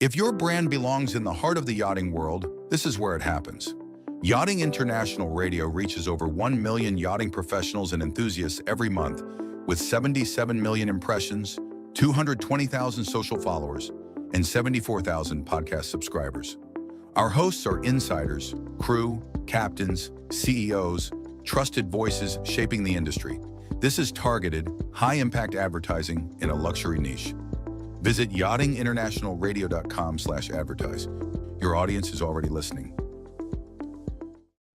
If your brand belongs in the heart of the yachting world, this is where it happens. Yachting International Radio reaches over 1 million yachting professionals and enthusiasts every month, with 77 million impressions, 220,000 social followers, and 74,000 podcast subscribers. Our hosts are insiders, crew, captains, CEOs, trusted voices shaping the industry. This is targeted, high-impact advertising in a luxury niche. Visit yachtinginternationalradio.com/advertise. Your audience is already listening.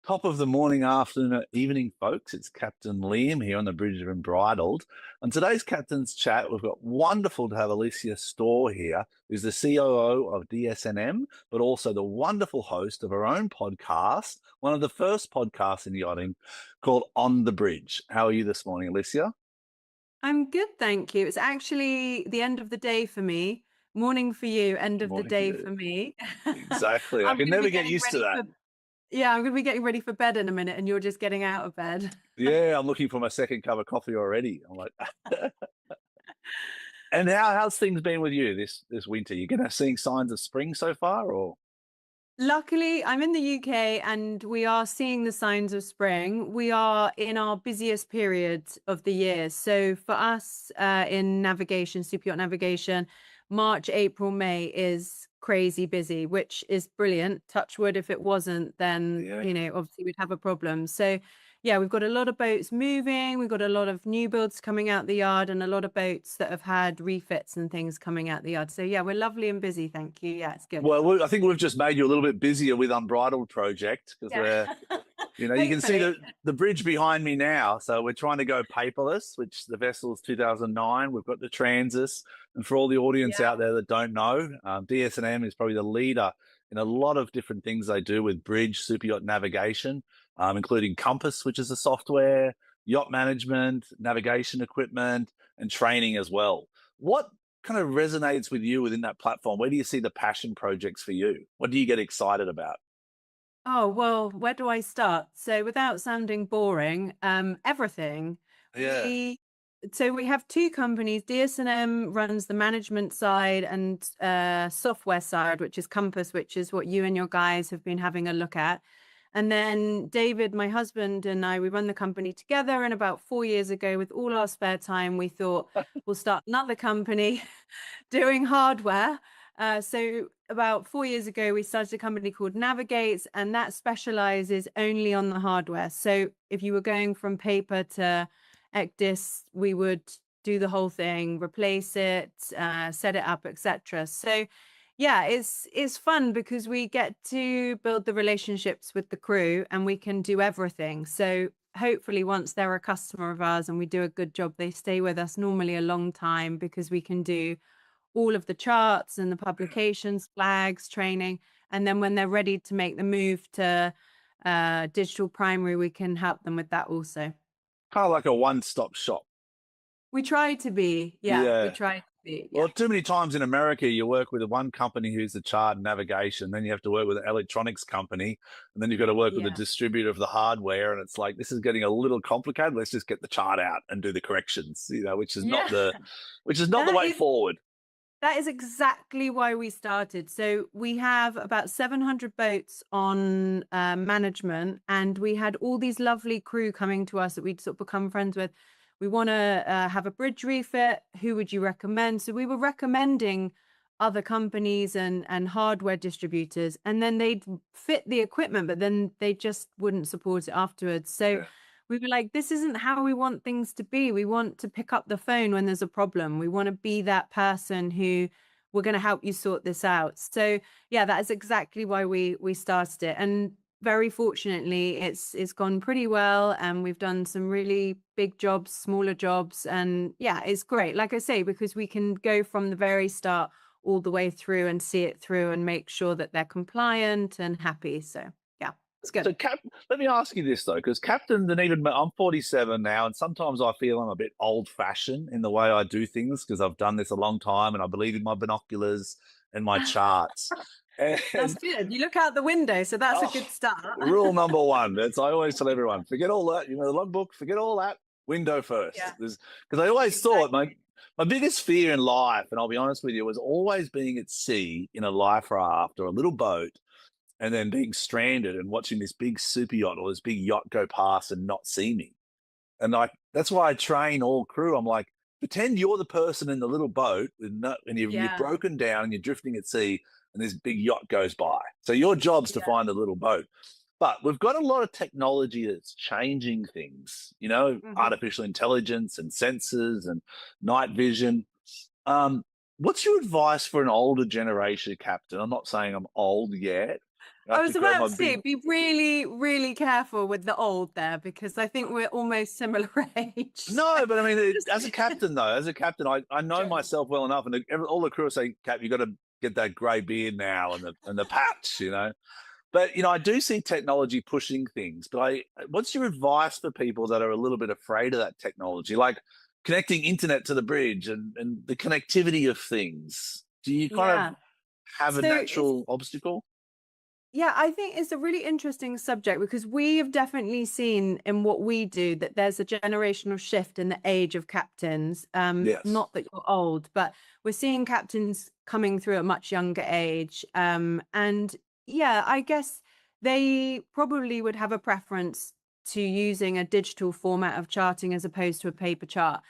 Top of the morning, afternoon, evening, folks. It's Captain Liam here on the Bridge of Embridled. On today's Captain's Chat, we've got wonderful to have Alicia Store here, who's the COO of DSNM, but also the wonderful host of her own podcast, one of the first podcasts in yachting, called On the Bridge. How are you this morning, Alicia? I'm good, thank you. It's actually the end of the day for me. Morning for you, end of the day for me. Exactly. I can never get used to that. I'm going to be getting ready for bed in a minute, and you're just getting out of bed. Yeah, I'm looking for my second cup of coffee already. I'm like, and how's things been with you this winter? You seeing signs of spring so far, or? Luckily, I'm in the UK, and we are seeing the signs of spring. We are in our busiest period of the year. So for us in navigation, Superyacht navigation, March, April, May is crazy busy, which is brilliant. Touch wood, if it wasn't, then obviously we'd have a problem. So yeah, we've got a lot of boats moving, we've got a lot of new builds coming out the yard, and a lot of boats that have had refits and things coming out the yard. So yeah, we're lovely and busy, thank you. Yeah, it's good. Well, I think we've just made you a little bit busier with Unbridled project, because we're you can see the bridge behind me now. So we're trying to go paperless, which the vessel's 2009. We've got the Transis. And for all the audience out there that don't know, DSNM is probably the leader in a lot of different things they do with bridge, superyacht navigation, including Compass, which is a software, yacht management, navigation equipment, and training as well. What kind of resonates with you within that platform? Where do you see the passion projects for you? What do you get excited about? Oh, well, where do I start? So without sounding boring, everything. Yeah. So we have two companies. DSNM runs the management side and software side, which is Compass, which is what you and your guys have been having a look at. And then David, my husband, and I, we run the company together. And about 4 years ago, with all our spare time, we thought we'll start another company doing hardware. So about 4 years ago, we started a company called Navigates, and that specializes only on the hardware. So if you were going from paper to ECDIS, we would do the whole thing, replace it, set it up, etc. So yeah, it's fun because we get to build the relationships with the crew, and we can do everything. So hopefully once they're a customer of ours and we do a good job, they stay with us normally a long time, because we can do all of the charts and the publications, flags, training. And then when they're ready to make the move to digital primary, we can help them with that also. Kind of like a one-stop shop. We try to be, we try to be. Well, too many times in America, you work with one company who's the chart and navigation, then you have to work with an electronics company, and then you've got to work with a distributor of the hardware, and it's like, this is getting a little complicated. Let's just get the chart out and do the corrections, which is not the way forward. That is exactly why we started. So we have about 700 boats on management, and we had all these lovely crew coming to us that we'd sort of become friends with. We want to have a bridge refit. Who would you recommend? So we were recommending other companies and hardware distributors, and then they'd fit the equipment, but then they just wouldn't support it afterwards. So we were like, this isn't how we want things to be. We want to pick up the phone when there's a problem. We want to be that person who, we're going to help you sort this out. So yeah, that is exactly why we started it. And very fortunately, it's gone pretty well. And we've done some really big jobs, smaller jobs. And yeah, it's great. Like I say, because we can go from the very start all the way through and see it through and make sure that they're compliant and happy. So good. So, let me ask you this though, because Captain, and even I'm 47 now, and sometimes I feel I'm a bit old-fashioned in the way I do things, because I've done this a long time, and I believe in my binoculars and my charts. And that's good. You look out the window, so that's a good start. Rule number one. I always tell everyone, forget all that. The logbook, forget all that. Window first. Because I always thought, My biggest fear in life, and I'll be honest with you, was always being at sea in a life raft or a little boat and then being stranded and watching this big super yacht or this big yacht go past and not see me. And that's why I train all crew. I'm like, pretend you're the person in the little boat and you're broken down and you're drifting at sea and this big yacht goes by. So your job's to find the little boat. But we've got a lot of technology that's changing things, artificial intelligence and sensors and night vision. What's your advice for an older generation captain? I'm not saying I'm old yet. I was about to say, be really, really careful with the old there, because I think we're almost similar age. No, but I mean, as a captain, I know myself well enough, and all the crew say, Cap, you got to get that grey beard now and the patch, But, I do see technology pushing things. But what's your advice for people that are a little bit afraid of that technology, like connecting internet to the bridge and the connectivity of things? Do you kind of have a natural obstacle? Yeah, I think it's a really interesting subject, because we have definitely seen in what we do that there's a generational shift in the age of captains. Yes. Not that you're old, but we're seeing captains coming through at a much younger age. And yeah, I guess they probably would have a preference to using a digital format of charting as opposed to a paper chart.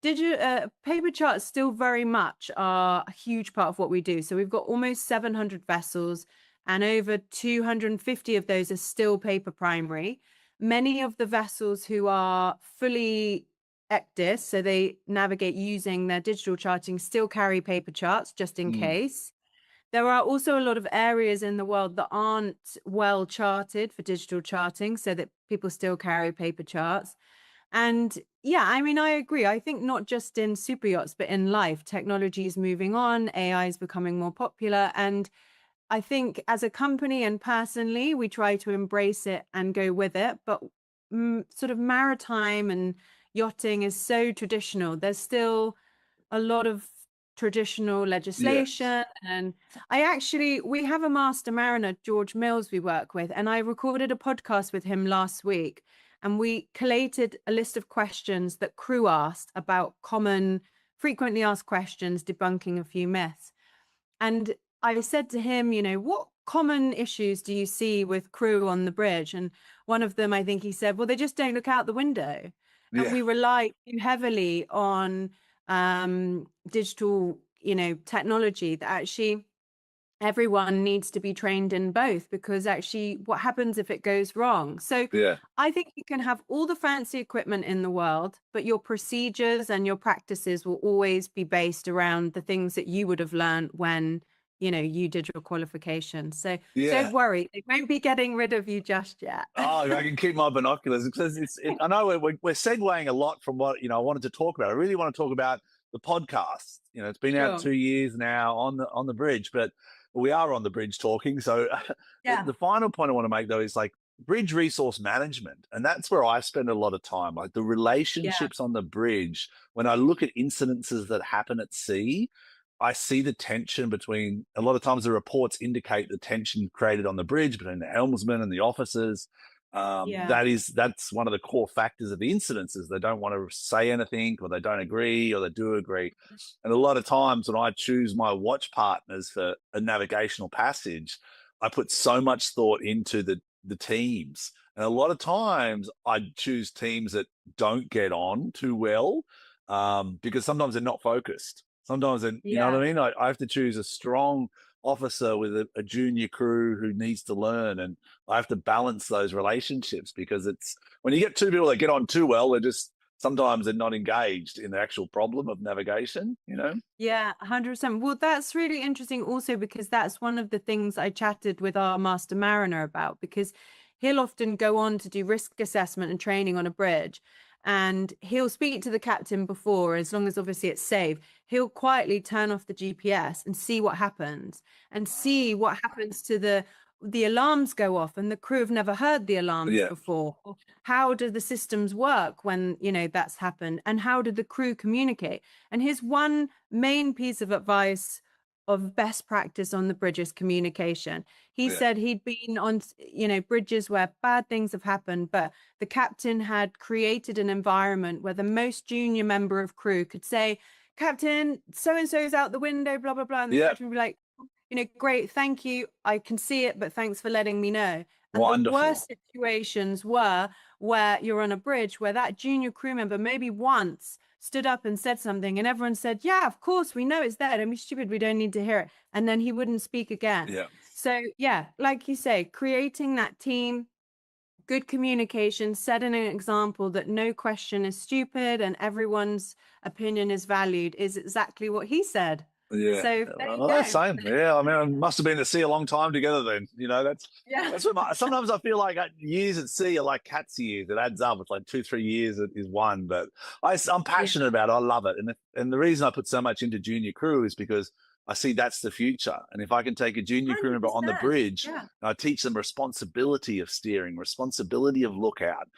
Paper charts still very much are a huge part of what we do. So we've got almost 700 vessels, and over 250 of those are still paper primary. Many of the vessels who are fully ECDIS, so they navigate using their digital charting, still carry paper charts just in case. There are also a lot of areas in the world that aren't well charted for digital charting, so that people still carry paper charts. And yeah, I mean, I agree. I think not just in super yachts, but in life, technology is moving on, AI is becoming more popular. And I think as a company and personally, we try to embrace it and go with it. But sort of maritime and yachting is so traditional. There's still a lot of traditional legislation. And we have a master mariner, George Mills, we work with, and I recorded a podcast with him last week. And we collated a list of questions that crew asked about common, frequently asked questions, debunking a few myths. And I said to him, what common issues do you see with crew on the bridge? And one of them, I think he said, well, they just don't look out the window. Yeah. And we rely too heavily on digital, technology, that actually everyone needs to be trained in both, because actually what happens if it goes wrong? So I think you can have all the fancy equipment in the world, but your procedures and your practices will always be based around the things that you would have learned when you did your qualification. So don't worry, they won't be getting rid of you just yet. Oh, I can keep my binoculars, because I know we're segueing a lot from what I wanted to talk about. I really want to talk about the podcast. It's been out 2 years now on the bridge, but we are on the bridge talking. So the final point I want to make, though, is like bridge resource management, and that's where I spend a lot of time. Like the relationships on the bridge. When I look at incidences that happen at sea, I see the tension between, a lot of times the reports indicate the tension created on the bridge between the helmsman and the officers. That's one of the core factors of the incidences. They don't want to say anything, or they don't agree, or they do agree. And a lot of times when I choose my watch partners for a navigational passage, I put so much thought into the teams. And a lot of times I choose teams that don't get on too well, because sometimes they're not focused. Sometimes, you know what I mean? I have to choose a strong officer with a junior crew who needs to learn, and I have to balance those relationships, because it's when you get two people that get on too well, sometimes they're not engaged in the actual problem of navigation, Yeah, 100%. Well, that's really interesting also, because that's one of the things I chatted with our master mariner about, because he'll often go on to do risk assessment and training on a bridge. And he'll speak to the captain before, as long as obviously it's safe. He'll quietly turn off the GPS and see what happens, and see what happens to the alarms go off, and the crew have never heard the alarms before. How do the systems work when that's happened, and how do the crew communicate? And his one main piece of advice of best practice on the bridges communication. He said he'd been on, bridges where bad things have happened, but the captain had created an environment where the most junior member of crew could say, "Captain, so-and-so's out the window, blah, blah, blah." And the captain would be like, "Great, thank you. I can see it, but thanks for letting me know." And the worst situations were where you're on a bridge where that junior crew member maybe once stood up and said something and everyone said, "Yeah, of course, we know it's there. Don't be stupid. We don't need to hear it." And then he wouldn't speak again. Yeah. So yeah, like you say, creating that team, good communication, setting an example that no question is stupid and everyone's opinion is valued is exactly what he said. Yeah. So that's same. Yeah. I mean, I must have been at sea a long time together then. That's what sometimes I feel like years at sea are like cat's years. It adds up. It's like 2-3 years is one. But I'm passionate about it. I love it. And the reason I put so much into junior crew is because I see that's the future. And if I can take a junior crew member on the bridge, and I teach them responsibility of steering, responsibility of lookout,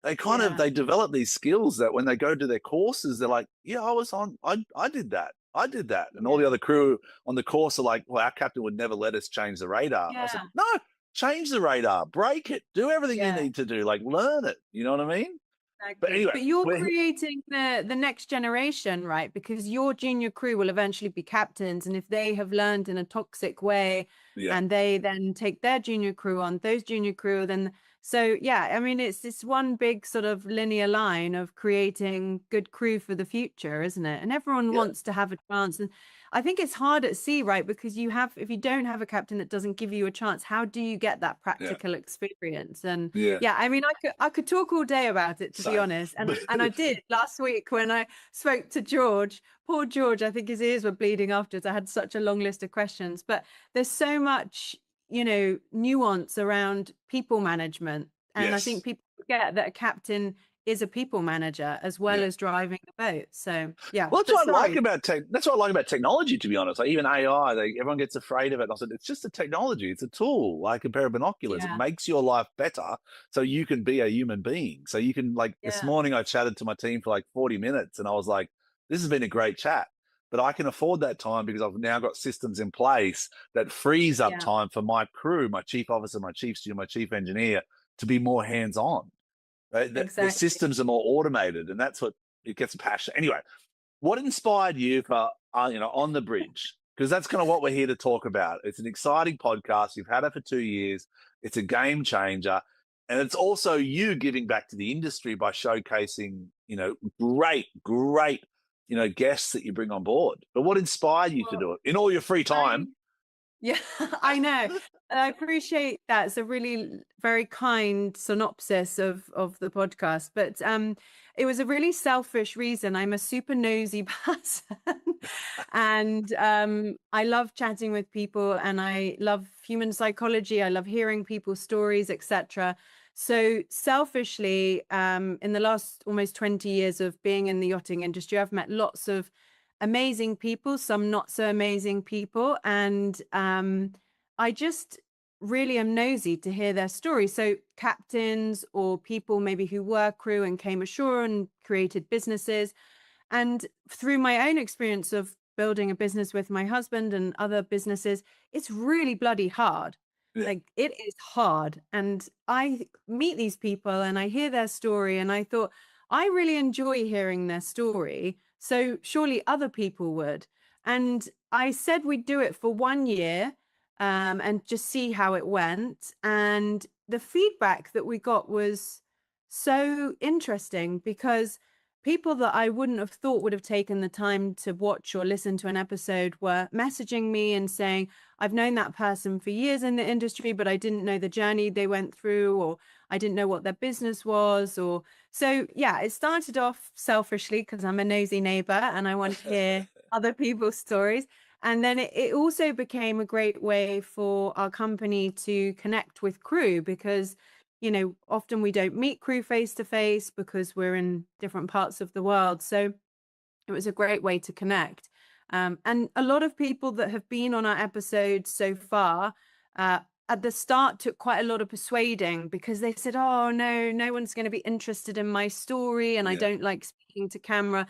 they they develop these skills that when they go to their courses, they're like, "Yeah, I did that. I did that." And all the other crew on the course are like, "Well, our captain would never let us change the radar." I was like, "No, change the radar, break it, do everything you need to do, like learn it." You know what I mean? Exactly. But anyway, but you're creating the next generation, right? Because your junior crew will eventually be captains, and if they have learned in a toxic way and they then take their junior crew on, those junior crew then I mean, it's this one big sort of linear line of creating good crew for the future, isn't it? And everyone wants to have a chance. And I think it's hard at sea, right? Because if you don't have a captain that doesn't give you a chance, how do you get that practical experience? And I mean, I could talk all day about it, to be honest. And I did last week when I spoke to George. Poor George, I think his ears were bleeding afterwards. I had such a long list of questions, but there's so much nuance around people management, and I think people forget that a captain is a people manager as well as driving the boat. So well, that's what I like about technology, to be honest. Like even AI, everyone gets afraid of it. And I said, it's just a technology, it's a tool, like a pair of binoculars. It makes your life better so you can be a human being. So you can this morning I chatted to my team for like 40 minutes and I was like, this has been a great chat. But I can afford that time because I've now got systems in place that frees up time for my crew, my chief officer, my chief steward, my chief engineer, to be more hands-on. Right? The systems are more automated, and that's what it gets passion. Anyway, what inspired you for On the Bridge? Because that's kind of what we're here to talk about. It's an exciting podcast. You've had it for 2 years. It's a game changer. And it's also you giving back to the industry by showcasing, great guests that you bring on board. But what inspired you to do it in all your free time? I know. I appreciate that. It's a really very kind synopsis of the podcast. But it was a really selfish reason. I'm a super nosy person. And I love chatting with people and I love human psychology. I love hearing people's stories, etc. So selfishly, in the last almost 20 years of being in the yachting industry, I've met lots of amazing people, some not so amazing people. And I just really am nosy to hear their stories. So captains or people maybe who were crew and came ashore and created businesses. And through my own experience of building a business with my husband and other businesses, it's really bloody hard. Like it is hard. And I meet these people and I hear their story and I thought, I really enjoy hearing their story. So surely other people would. And I said we'd do it for 1 year and just see how it went. And the feedback that we got was so interesting because people that I wouldn't have thought would have taken the time to watch or listen to an episode were messaging me and saying, I've known that person for years in the industry, but I didn't know the journey they went through, or I didn't know what their business was. So it started off selfishly because I'm a nosy neighbor and I want to hear other people's stories. And then it also became a great way for our company to connect with crew because often we don't meet crew face to face because we're in different parts of the world. So it was a great way to connect. And a lot of people that have been on our episodes so far, at the start took quite a lot of persuading because they said, oh, no one's going to be interested in my story. And I don't like speaking to camera.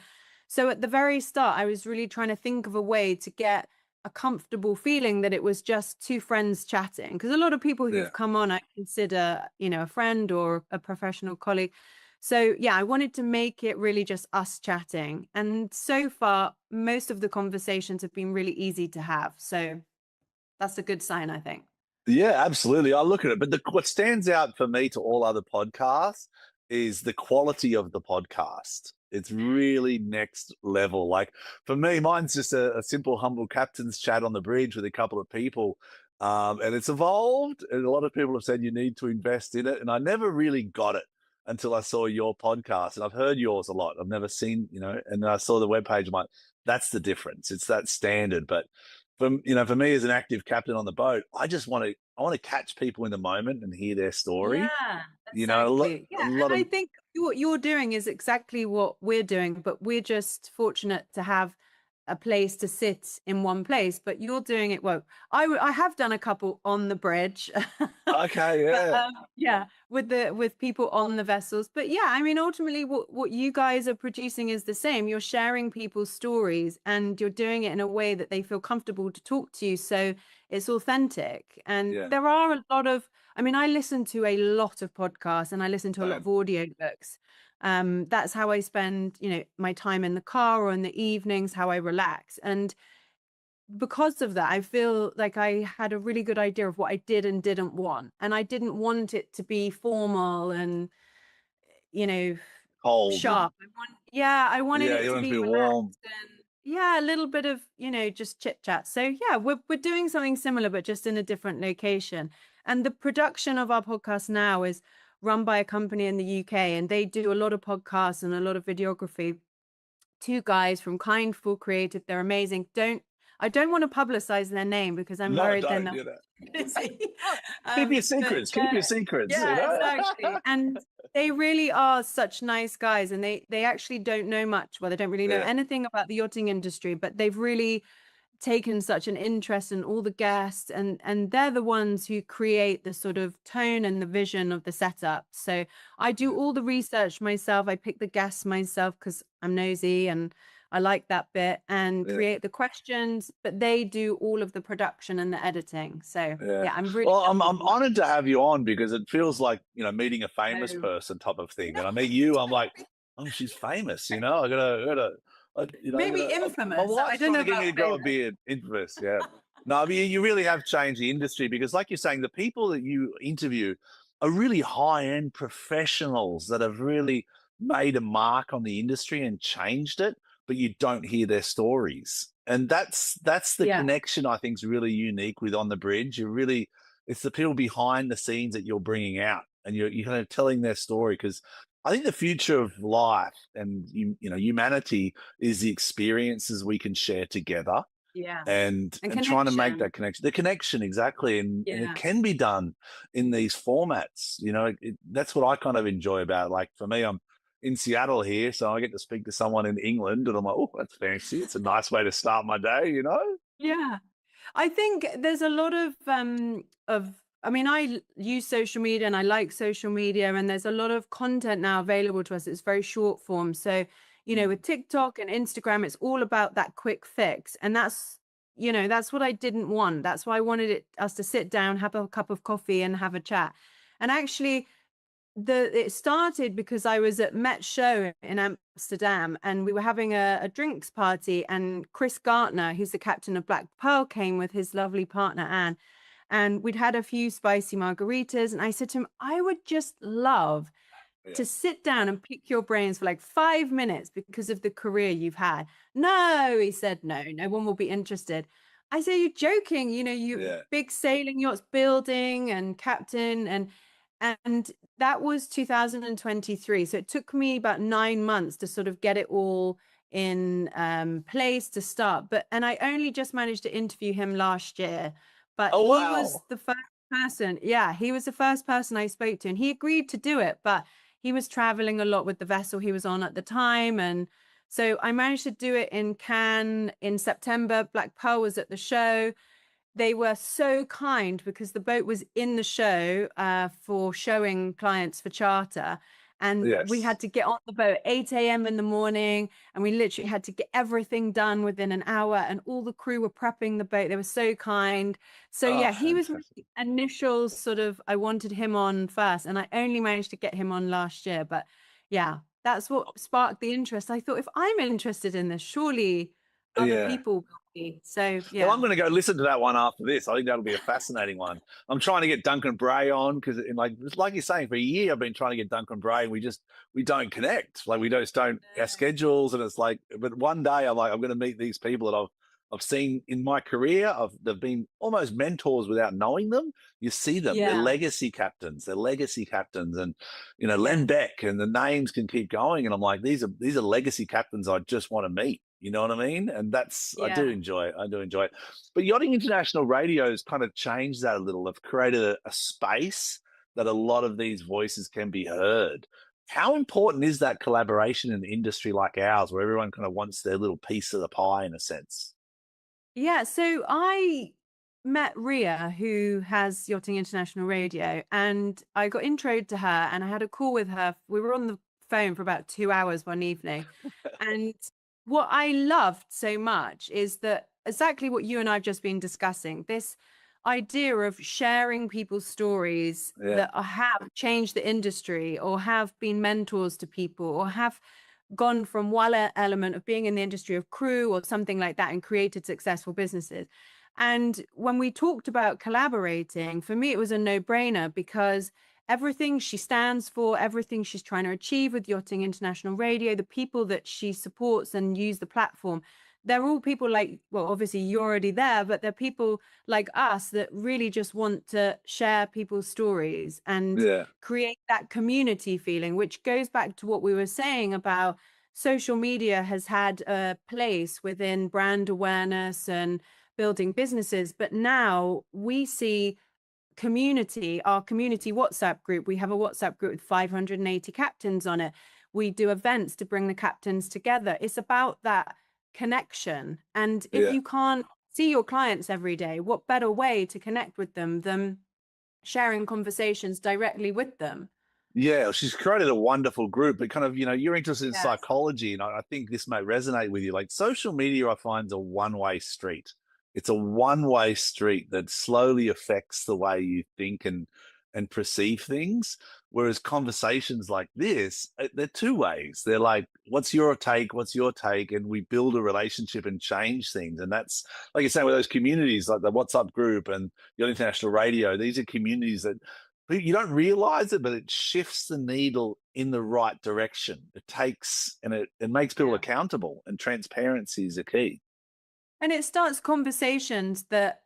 So at the very start, I was really trying to think of a way to get a comfortable feeling that it was just two friends chatting. Because a lot of people who've come on, I consider, you know, a friend or a professional colleague. So yeah, I wanted to make it really just us chatting. And so far, most of the conversations have been really easy to have. So that's a good sign, I think. Yeah, absolutely. I look at it, but what stands out for me to all other podcasts is the quality of the podcast. It's really next level. Like for me, mine's just a simple, humble captain's chat on the bridge with a couple of people. And it's evolved. And a lot of people have said you need to invest in it. And I never really got it until I saw your podcast. And I've heard yours a lot. I've never seen, you know, and I saw the webpage. I'm like, that's the difference. It's that standard. But for me as an active captain on the boat, I want to catch people in the moment and hear their story. Yeah, You know, exactly. a lot And of I think what you're doing is exactly what we're doing, but we're just fortunate to have a place to sit in one place. But you're doing it well. I have done a couple on the bridge. okay, But, yeah, yeah, with people on the vessels. But yeah, I mean, ultimately, what you guys are producing is the same. You're sharing people's stories, and you're doing it in a way that they feel comfortable to talk to you. So it's authentic. And yeah. there are a lot of, I mean, I listen to a lot of podcasts, and I listen to a lot of audiobooks. That's how I spend, you know, my time in the car or in the evenings, how I relax. And because of that, I feel like I had a really good idea of what I did and didn't want. And I didn't want it to be formal and, you know, Cold. sharp. I wanted Yeah, it you to want to be be relaxed warm. and yeah, a little bit of, you know, just chit chat. So yeah, we're doing something similar, but just in a different location. And the production of our podcast now is run by a company in the UK, and they do a lot of podcasts and a lot of videography. Two guys from Kindful Creative. They're amazing. I don't want to publicize their name because I'm No, worried then don't they'll do that. busy. Keep your But secrets. Keep your secrets. You yeah, know. exactly. And they really are such nice guys, and they actually don't know much. Well, they don't really know Yeah. anything about the yachting industry, but they've really taken such an interest in all the guests, and they're the ones who create the sort of tone and the vision of the setup. So I do all the research myself. I pick the guests myself because I'm nosy and I like that bit, and create the questions, but they do all of the production and the editing. So Yeah. yeah, I'm really Well, I'm happy. honored to have you on because it feels like, you know, meeting a famous So, person type of thing. And I meet you, I'm like, oh, she's famous. You know, maybe my infamous. I wife's don't trying know to get me about to grow a famous. beard. Infamous, yeah. No, I mean, you really have changed the industry because, like you're saying, the people that you interview are really high-end professionals that have really made a mark on the industry and changed it, but you don't hear their stories. And that's the Yeah. connection I think is really unique with On the Bridge. It's the people behind the scenes that you're bringing out, and you're kind of telling their story because I think the future of life and you know humanity is the experiences we can share together Yeah. and And trying to make connection. that connection, the connection exactly, and it Yeah. can be done in these formats. You know, that's what I kind of enjoy about it. Like for me, I'm in Seattle here, so I get to speak to someone in England, and I'm like, oh, that's fancy. It's a nice way to start my day, you know. Yeah. I think there's a lot of I mean, use social media and I like social media, and there's a lot of content now available to us. It's very short form. So, you know, with TikTok and Instagram, it's all about that quick fix. And that's, you know, that's what I didn't want. That's why I wanted us to sit down, have a cup of coffee and have a chat. And actually, it started because I was at Met Show in Amsterdam, and we were having a drinks party, and Chris Gartner, who's the captain of Black Pearl, came with his lovely partner Anne, and we'd had a few spicy margaritas, and I said to him, I would just love to sit down and pick your brains for like 5 minutes because of the career you've had. No, he said, no one will be interested. I say, you're joking, you know, you big sailing yachts building and captain, and that was 2023. So it took me about 9 months to sort of get it all in place to start. And I only just managed to interview him last year. But Oh, he wow. was the first person. Yeah, he was the first person I spoke to, and he agreed to do it. But he was traveling a lot with the vessel he was on at the time. And so I managed to do it in Cannes in September. Black Pearl was at the show. They were so kind because the boat was in the show for showing clients for charter. And we had to get on the boat 8 a.m. in the morning, and we literally had to get everything done within an hour, and all the crew were prepping the boat. They were so kind. So yeah, he was my initial sort of, I wanted him on first, and I only managed to get him on last year. But yeah, that's what sparked the interest. I thought, if I'm interested in this, surely other people will be. So yeah. Well, I'm going to go listen to that one after this. I think that'll be a fascinating one. I'm trying to get Duncan Bray on, because like you're saying, for a year I've been trying to get Duncan Bray, and we don't connect. Like, we just don't, our schedules, and it's like, but one day I'm going to meet these people that I've seen in my career. They've been almost mentors without knowing them. You see them, they're legacy captains, and Len Beck, and the names can keep going. And I'm like, these are legacy captains I just want to meet. You know what I mean? And that's, I do enjoy it. But Yachting International Radio has kind of changed that a little. They've created a space that a lot of these voices can be heard. How important is that collaboration in an industry like ours, where everyone kind of wants their little piece of the pie, in a sense? Yeah, so I met Ria, who has Yachting International Radio, and I got introed to her, and I had a call with her. We were on the phone for about 2 hours one evening. And what I loved so much is that exactly what you and I've just been discussing, this idea of sharing people's stories that have changed the industry, or have been mentors to people, or have gone from one element of being in the industry of crew or something like that and created successful businesses. And when we talked about collaborating, for me, it was a no-brainer, because everything she stands for, everything she's trying to achieve with Yachting International Radio, the people that she supports and use the platform, they're all people like, well, obviously you're already there, but they're people like us that really just want to share people's stories and create that community feeling, which goes back to what we were saying about social media has had a place within brand awareness and building businesses. But now we see our community WhatsApp group. We have a WhatsApp group with 580 captains on it. We do events to bring the captains together. It's about that connection. And if you can't see your clients every day, what better way to connect with them than sharing conversations directly with them? Yeah, she's created a wonderful group. But kind of, you're interested in psychology, and I think this may resonate with you. Like, social media, I find, is a one-way street. It's a one-way street that slowly affects the way you think and perceive things. Whereas conversations like this, they're two ways. They're like, what's your take? What's your take? And we build a relationship and change things. And that's, like you're saying, with those communities, like the WhatsApp group and the International Radio, these are communities that you don't realize it, but it shifts the needle in the right direction. It takes, and it makes people accountable, and transparency is a key. And it starts conversations that,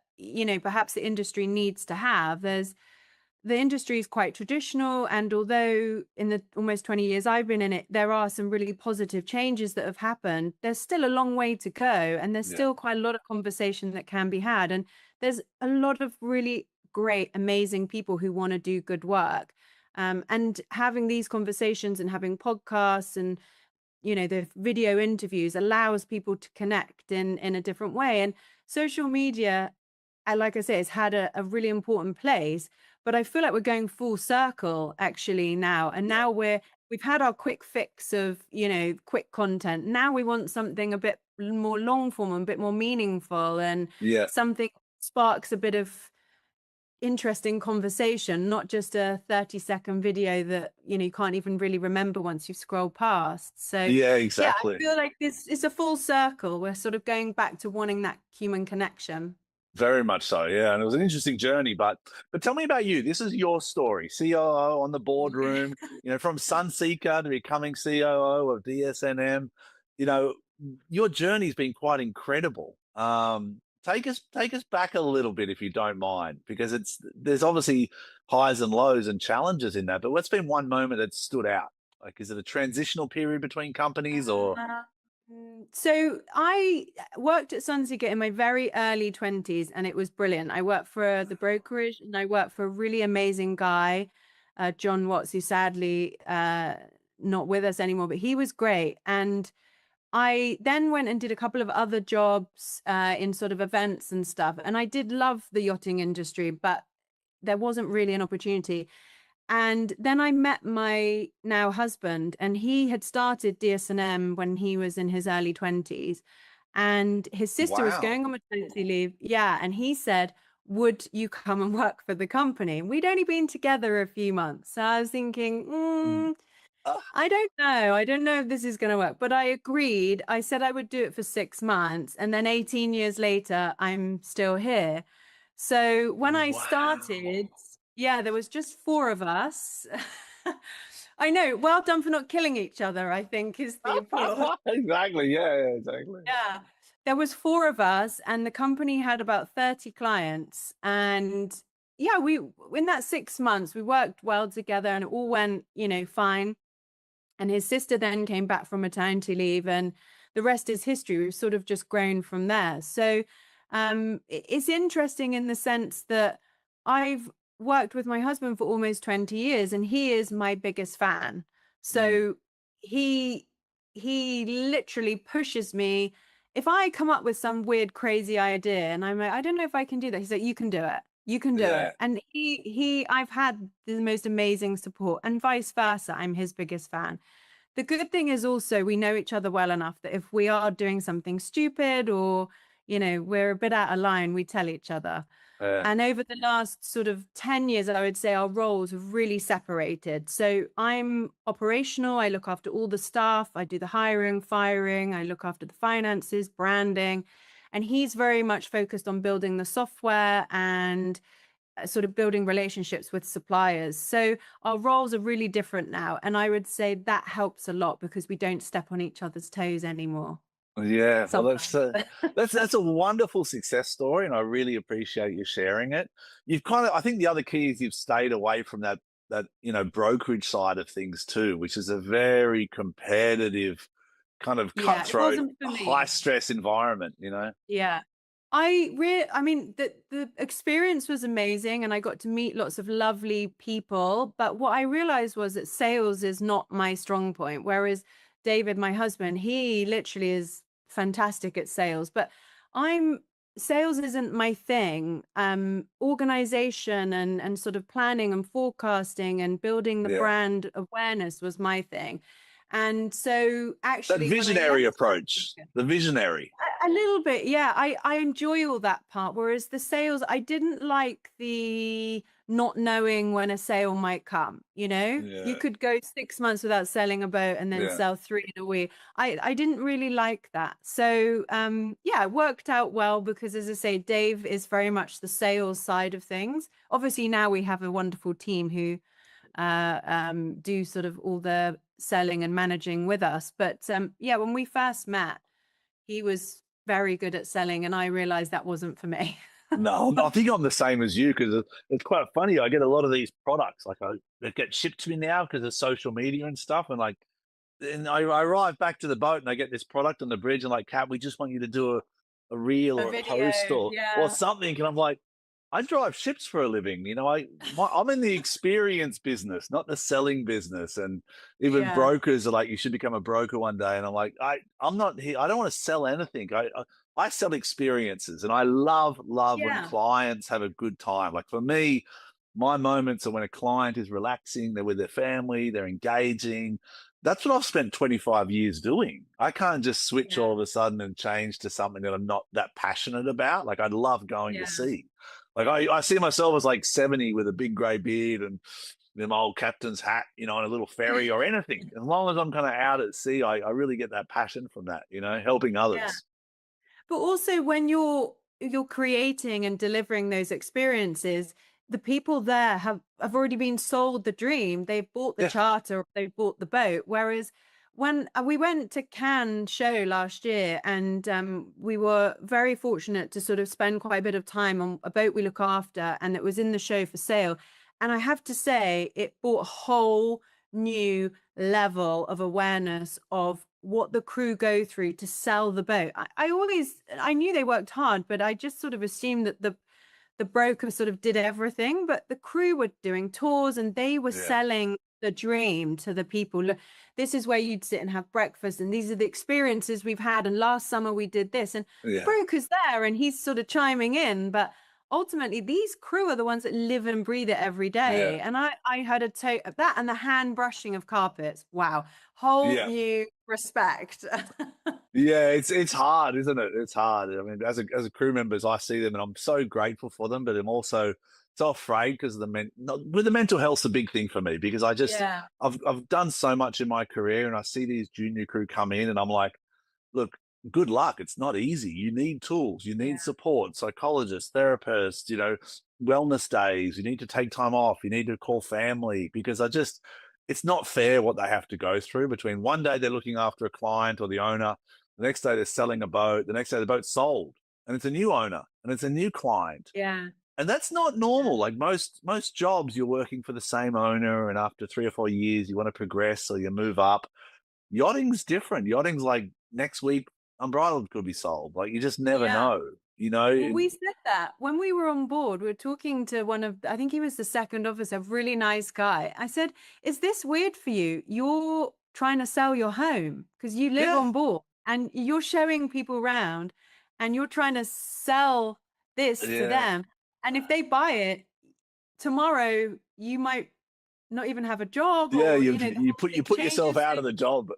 perhaps the industry needs to have. The industry is quite traditional, and although in the almost 20 years I've been in it, there are some really positive changes that have happened, there's still a long way to go, and there's still quite a lot of conversation that can be had. And there's a lot of really great, amazing people who want to do good work. And having these conversations and having podcasts and, the video interviews allows people to connect in a different way. And social media, like I say, has had a really important place, but I feel like we're going full circle actually now. And now we've had our quick fix of, quick content. Now we want something a bit more long form and a bit more meaningful, and something sparks a bit of interesting conversation, not just a 30-second video that you can't even really remember once you've scrolled past. So exactly. I feel like this is a full circle. We're sort of going back to wanting that human connection. Very much so, yeah. And it was an interesting journey, but tell me about you. This is your story. COO on the boardroom, from Sunseeker to becoming COO of DSNM. Your journey's been quite incredible. Take us back a little bit, if you don't mind, because there's obviously highs and lows and challenges in that. But what's been one moment that stood out? Like, is it a transitional period between companies, or? So I worked at Sunseeker in my very early 20s, and it was brilliant. I worked for the brokerage, and I worked for a really amazing guy, John Watts, who sadly not with us anymore, but he was great. And I then went and did a couple of other jobs in sort of events and stuff. And I did love the yachting industry, but there wasn't really an opportunity. And then I met my now husband, and he had started DSNM when he was in his early 20s. And his sister was Wow. going on maternity leave. Yeah. And he said, would you come and work for the company? And we'd only been together a few months. So I was thinking, Mm. Uh, I don't know. I don't know if this is going to work, but I agreed. I said I would do it for 6 months. And then 18 years later, I'm still here. So when I wow. started, yeah, there was just 4 of us. I know. Well done for not killing each other, I think is the important. Exactly. Yeah, exactly. Yeah. There was 4 of us, and the company had about 30 clients. And yeah, we in that 6 months, we worked well together and it all went, fine. And his sister then came back from maternity leave, and the rest is history. We've sort of just grown from there. So it's interesting in the sense that I've worked with my husband for almost 20 years, and he is my biggest fan. Mm. So he he literally pushes me. If I come up with some weird, crazy idea and I'm like, I don't know if I can do that, he's like, you can do it. You can do Yeah. it. And I've had the most amazing support, and vice versa. I'm his biggest fan. The good thing is also we know each other well enough that if we are doing something stupid or, we're a bit out of line, we tell each other. Yeah. And over the last sort of 10 years, I would say our roles have really separated. So I'm operational. I look after all the staff. I do the hiring, firing. I look after the finances, branding. And he's very much focused on building the software and sort of building relationships with suppliers. So our roles are really different now. And I would say that helps a lot because we don't step on each other's toes anymore. Yeah, well, Sometimes. that's a wonderful success story, and I really appreciate you sharing it. You've kind of, I think, the other key is you've stayed away from that brokerage side of things too, which is a very competitive, kind of Yeah, it cutthroat, wasn't for high me. stress environment. You know. Yeah. I mean, the experience was amazing, and I got to meet lots of lovely people. But what I realized was that sales is not my strong point. Whereas David, my husband, he literally is fantastic at sales. But I'm sales isn't my thing. Organization and sort of planning and forecasting and building the Yeah, brand awareness was my thing. And so that actually, when I visionary left approach, the visionary. a little bit, yeah. I enjoy all that part. Whereas the sales, I didn't like the not knowing when a sale might come. You Yeah, could go 6 months without selling a boat and then yeah, sell 3 in a week. I didn't really like that. So yeah, it worked out well because, as I say, Dave is very much the sales side of things. Obviously, now we have a wonderful team who do sort of all the selling and managing with us. But yeah, when we first met, he was very good at selling, and I realized that wasn't for me. No, I think I'm the same as you because it's quite funny. I get a lot of these products, like they get shipped to me now because of social media and stuff, and I arrive back to the boat and I get this product on the bridge and like, Kat, we just want you to do a reel A or a video, post or yeah. something, and I'm like, I drive ships for a living, I'm in the experience business, not the selling business, and even Yeah, brokers are like, you should become a broker one day, and I'm like, I'm not here. I don't want to sell anything. I sell experiences, and I love when yeah, clients have a good time. Like for me, my moments are when a client is relaxing, they're with their family, they're engaging. That's what I've spent 25 years doing. I can't just switch all yeah, of a sudden and change to something that I'm not that passionate about. Like I love going to yeah, sea. Like I see myself as like 70 with a big grey beard and them old captain's hat, on a little ferry or anything. As long as I'm kind of out at sea, I really get that passion from that, helping yeah. others. But also when you're creating and delivering those experiences, the people there have already been sold the dream. They've bought the Yeah. charter, they've bought the boat. Whereas when we went to Cannes show last year, and we were very fortunate to sort of spend quite a bit of time on a boat we look after, and it was in the show for sale. And I have to say, it brought a whole new level of awareness of what the crew go through to sell the boat. I knew they worked hard, but I just sort of assumed that the broker sort of did everything, but the crew were doing tours and they were Yeah. selling the dream to the people. Look, this is where you'd sit and have breakfast, and these are the experiences we've had. And last summer we did this, and the Yeah. broker's there and he's sort of chiming in. But ultimately these crew are the ones that live and breathe it every day. Yeah. And I had a that and the hand brushing of carpets. Wow. Whole Yeah. new respect. Yeah, it's hard, isn't it? It's hard. I mean, as a crew members, I see them and I'm so grateful for them, but I'm also so afraid because of with the mental health's a big thing for me because Yeah. I've done so much in my career and I see these junior crew come in and I'm like, look, good luck. It's not easy. You need tools, you Yeah. need support, psychologists, therapists, wellness days. You need to take time off. You need to call family because it's not fair what they have to go through between one day they're looking after a client or the owner, the next day they're selling a boat, the next day the boat's sold and it's a new owner and it's a new client. Yeah. And that's not normal. Like most jobs, you're working for the same owner, and after 3 or 4 years, you want to progress or you move up. Yachting's different. Yachting's like next week, Unbridled could be sold. Like you just never Yeah. know. Well, we said that when we were on board, we were talking to one of, I think he was the second officer, really nice guy. I said, is this weird for you? You're trying to sell your home because you live on board and you're showing people around and you're trying to sell this to them. And if they buy it tomorrow, you might not even have a job. Yeah, Or, you put yourself out of the job.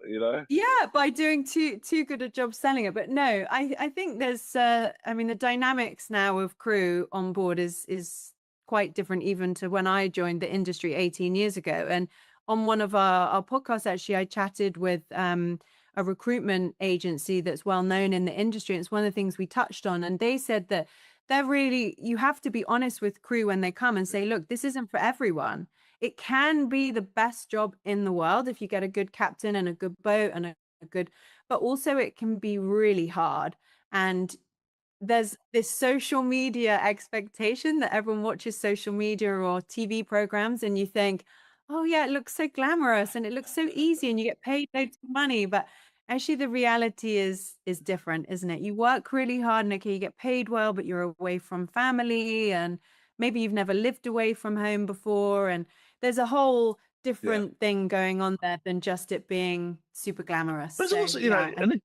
Yeah, by doing too good a job selling it. But no, I think there's I mean the dynamics now of crew on board is quite different even to when I joined the industry 18 years ago. And on one of our podcasts, actually, I chatted with a recruitment agency that's well known in the industry. And it's one of the things we touched on. And they said that you have to be honest with crew when they come and say, look, this isn't for everyone. It can be the best job in the world if you get a good captain and a good boat and a good, but also it can be really hard. And there's this social media expectation that everyone watches social media or TV programs and you think, oh yeah, it looks so glamorous and it looks so easy and you get paid loads of money. But actually the reality is different, isn't it? You work really hard and okay, you get paid well, but you're away from family and maybe you've never lived away from home before. And there's a whole different thing going on there than just it being super glamorous. But it's also,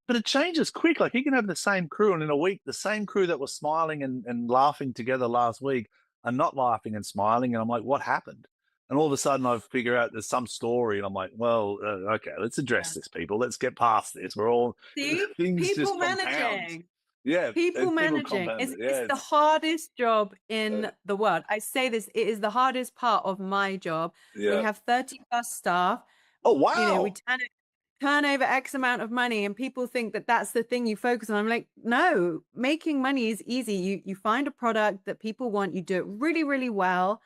but it changes quick. Like you can have the same crew, and in a week, the same crew that was smiling and laughing together last week are not laughing and smiling. And I'm like, what happened? And all of a sudden, I figure out there's some story, and I'm like, well, okay, let's address this, people. Let's get past this. We're all things people just managing. compound. Yeah, people managing is the hardest job in the world. I say this, it is the hardest part of my job. We have 30 plus staff. Oh, wow. We turn over X amount of money and people think that that's the thing you focus on. I'm like, no, making money is easy. You find a product that people want, you do it really, really well.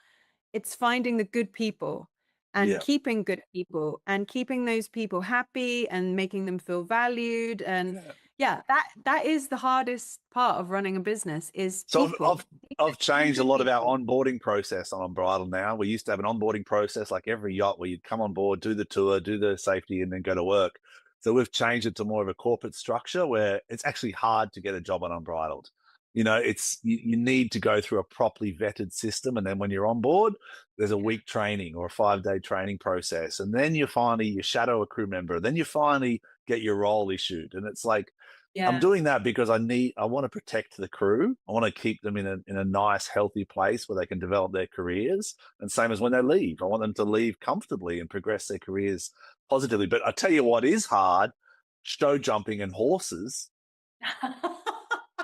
It's finding the good people and keeping good people and keeping those people happy and making them feel valued. And that is the hardest part of running a business is people. So I've changed a lot of our onboarding process on Unbridled now. We used to have an onboarding process like every yacht where you'd come on board, do the tour, do the safety, and then go to work. So we've changed it to more of a corporate structure where it's actually hard to get a job on Unbridled. It's you need to go through a properly vetted system, and then when you're on board, there's a week training or a 5-day training process, and then you shadow a crew member, then you finally get your role issued, and it's like I'm doing that because I want to protect the crew. I want to keep them in a nice, healthy place where they can develop their careers, and same as when they leave, I want them to leave comfortably and progress their careers positively. But I tell you what is hard: show jumping and horses.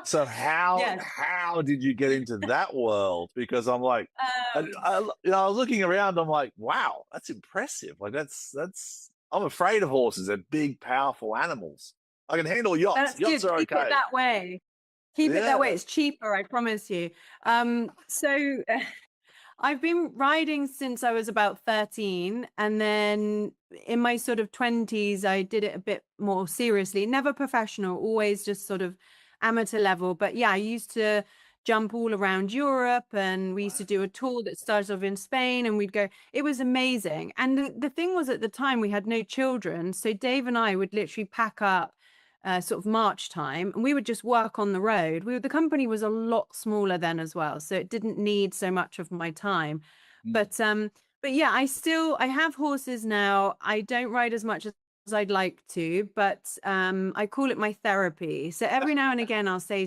So how did you get into that world? Because I'm like, I was looking around. I'm like, wow, that's impressive. Like that's. I'm afraid of horses. They're big, powerful animals. I can handle yachts. Yachts are okay. Keep it that way. Keep it that way. It's cheaper, I promise you. So I've been riding since I was about 13. And then in my sort of 20s, I did it a bit more seriously. Never professional, always just sort of amateur level. But yeah, I used to jump all around Europe and we used to do a tour that started off in Spain and we'd go, it was amazing. And the thing was at the time we had no children. So Dave and I would literally pack up sort of March time and we would just work on the road. The company was a lot smaller then as well. So it didn't need so much of my time. But yeah, I have horses now. I don't ride as much as I'd like to, but I call it my therapy. So every now and again I'll say,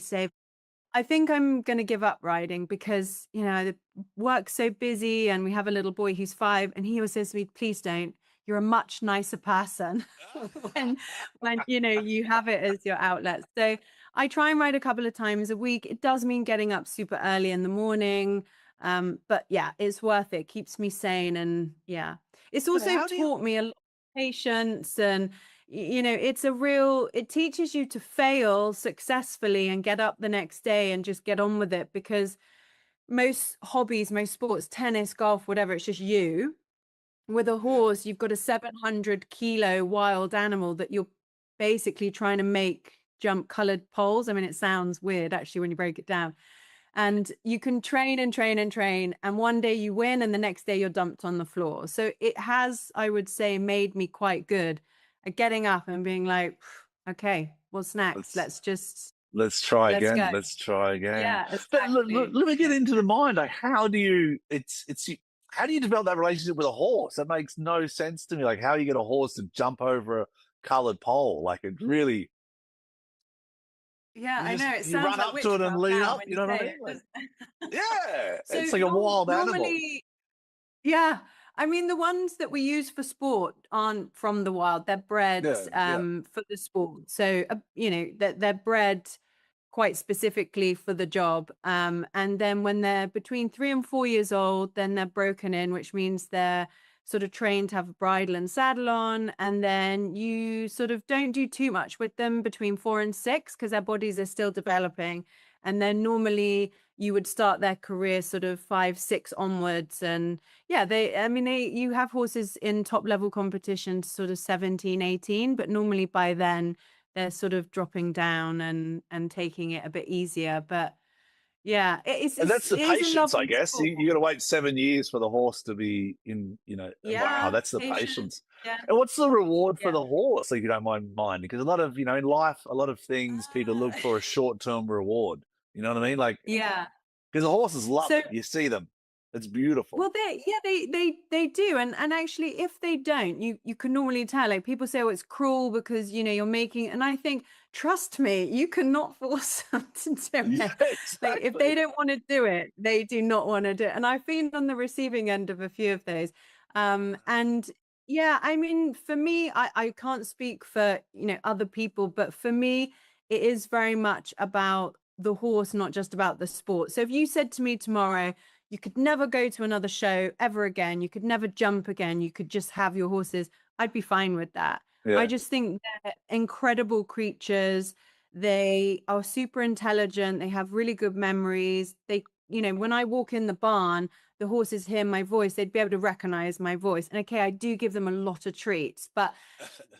I think I'm going to give up riding because, you know, the work's so busy and we have a little boy who's 5 and he always says to me, please don't, you're a much nicer person when, you know, you have it as your outlet. So I try and ride a couple of times a week. It does mean getting up super early in the morning. But yeah, it's worth it. Keeps me sane. And yeah, it's But also how do you? taught me a lot of patience and you know, it teaches you to fail successfully and get up the next day and just get on with it because most hobbies, most sports, tennis, golf, whatever, it's just you. With a Yeah. horse, you've got a 700-kilo wild animal that you're basically trying to make jump colored poles. I mean, it sounds weird actually when you break it down. And you can train and train and train, and one day you win and the next day you're dumped on the floor. So it has, I would say, made me quite good at getting up and being like, okay, what's next? Let's try Let's again. go. Let's try again. Yeah, But exactly. let me get Yeah. into the mind. Like, how do you? How do you develop that relationship with a horse? That makes no sense to me. Like, how you get a horse to jump over a colored pole? Like, it really. Yeah, I know. It You sounds run like up to it and witchcraft lean now up. when You you know what I say mean? it, Like, doesn't it? yeah, So it's like a wild animal. normally, yeah, I mean, the ones that we use for sport aren't from the wild. They're bred Yeah, yeah. for the sport. So, you know, they're bred quite specifically for the job. And then when they're between 3 and 4 years old, then they're broken in, which means they're sort of trained to have a bridle and saddle on. And then you sort of don't do too much with them between 4 and 6 because their bodies are still developing. And then normally you would start their career sort of 5, 6 onwards. And yeah, you have horses in top level competitions sort of 17, 18, but normally by then they're sort of dropping down and taking it a bit easier. But yeah, And that's it the is a patience, I lovely guess. sport. You got to wait 7 years for the horse to be in. Wow, Yeah, that's the patience. patience. Yeah, And what's the reward for yeah. the horse, if you don't mind? Because a lot of, in life, a lot of things people look for a short-term reward. You know what I mean? Like, Yeah. because the horses love So it. You see them. It's beautiful. well, they do, and actually, if they don't, you can normally tell. Like people say, oh, it's cruel because you know you're making, and I think, trust me, you cannot force them to do Yeah, it. Like if they exactly. don't want to do it, they do not want to do it. And I've been on the receiving end of a few of those. And yeah, I mean, for me, I can't speak for other people, but for me, it is very much about the horse, not just about the sport. So if you said to me tomorrow, you could never go to another show ever again. You could never jump again. You could just have your horses. I'd be fine with that. I Yeah. just think they're incredible creatures. They are super intelligent. They have really good memories. When I walk in the barn, the horses hear my voice. They'd be able to recognize my voice. And okay, I do give them a lot of treats, but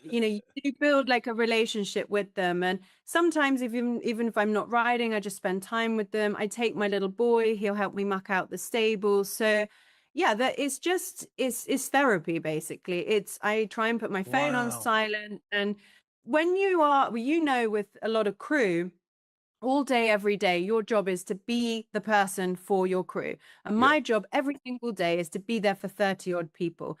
you do build like a relationship with them. And sometimes even if I'm not riding, I just spend time with them. I take my little boy, he'll help me muck out the stable. So yeah, that it's therapy basically. I try and put my phone on Wow. silent. And when you are, well, with a lot of crew, all day, every day, your job is to be the person for your crew. And Yeah. my job every single day is to be there for 30 odd people.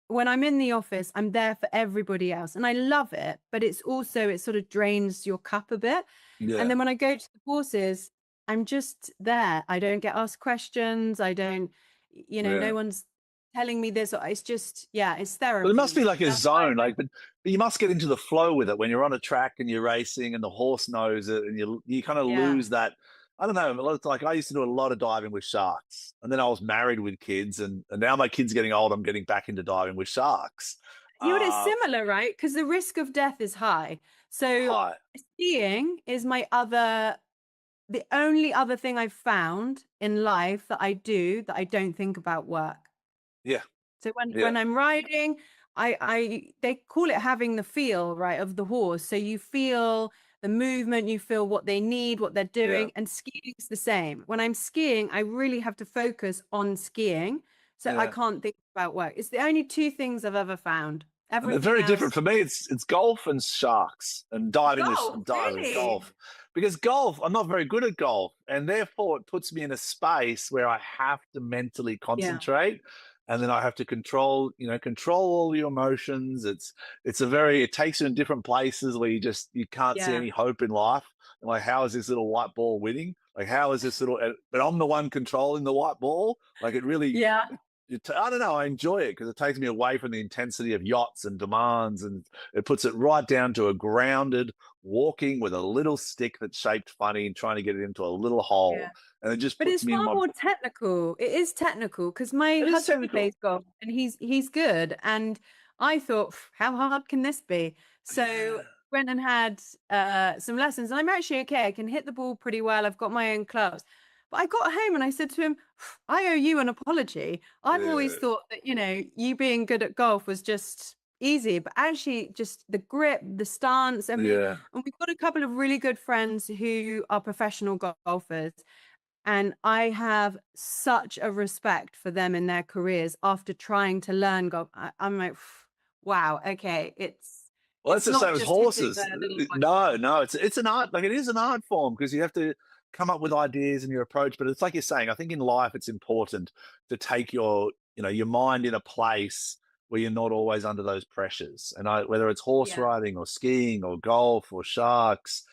When I'm in the office, I'm there for everybody else. And I love it, but it sort of drains your cup a bit. And Yeah. then when I go to the courses, I'm just there. I don't get asked questions. I don't, Yeah. no one's telling me this. It's just, yeah, it's But it must be therapy. like a That's why I zone, like. but you must get into the flow with it when you're on a track and you're racing and the horse knows it, and you kind of Yeah. lose that. I don't know. It's like I used to do a lot of diving with sharks, and then I was married with kids, and now my kids getting old. I'm getting back into diving with sharks. It's Uh, similar, right? Because the risk of death is high. So Hi. skiing is the only other thing I've found in life that I do that I don't think about work. Yeah. So Yeah. when I'm riding, they call it having the feel, right, of the horse. So you feel the movement, you feel what they need, what they're Yeah. doing, and skiing's the same. When I'm skiing, I really have to focus on skiing. So I Yeah. can't think about work. It's the only two things I've ever found. And they're Everything very different else, for me. It's golf and sharks and diving with golf, diving really? golf, because golf I'm not very good at golf, and therefore it puts me in a space where I have to mentally Yeah. concentrate, and then I have to control all your emotions. It takes you in different places where you can't see Yeah. any hope in life. Like, how is this little white ball winning? Like, how is this little? But I'm the one controlling the white ball. Like, it really. Yeah. I don't know. I enjoy it because it takes me away from the intensity of yachts and demands, and it puts it right down to a grounded walking with a little stick that's shaped funny and trying to get it into a little hole, Yeah. and it just But puts it's me in far my. more technical. It is technical because my It is husband technical. plays golf and he's good. And I thought, how hard can this be? So went and had some lessons. And I'm actually okay. I can hit the ball pretty well. I've got my own clubs. But I got home and I said to him, I owe you an apology. I've always Yeah. thought that, you being good at golf was just easy, but actually just the grip, the stance, everything. Yeah. And we've got a couple of really good friends who are professional golfers. And I have such a respect for them in their careers after trying to learn golf. I'm like, wow, okay, Well, it's that's the not same as just hitting horses. the little No, it's an art. Like, it is an art form because you have to come up with ideas and your approach. But it's like you're saying. I think in life it's important to take your mind in a place where you're not always under those pressures. And whether it's horse Yeah. riding or skiing or golf or sharks,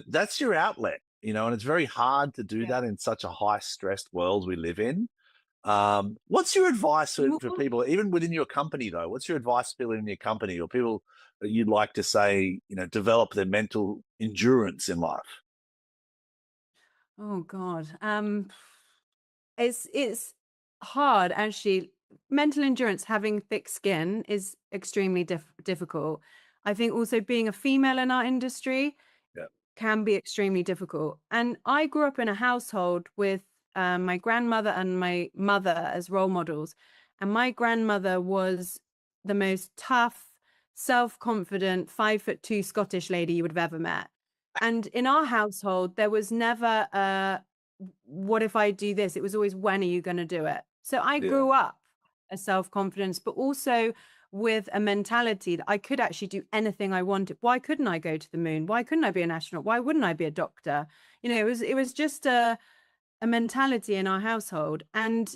that's your outlet. And it's very hard to do Yeah. that in such a high stressed world we live in. What's your advice for people, even within your company, though? What's your advice for people in your company or people that you'd like to say, develop their mental endurance in life? Oh God. It's hard actually. Mental endurance, having thick skin is extremely difficult. I think also being a female in our industry Yeah. can be extremely difficult. And I grew up in a household with my grandmother and my mother as role models. And my grandmother was the most tough, self-confident, 5'2" Scottish lady you would have ever met. And in our household, there was never what if I do this? It was always, when are you going to do it? So I Yeah. grew up a self-confidence, but also with a mentality that I could actually do anything I wanted. Why couldn't I go to the moon? Why couldn't I be an astronaut? Why wouldn't I be a doctor? It was just a mentality in our household. And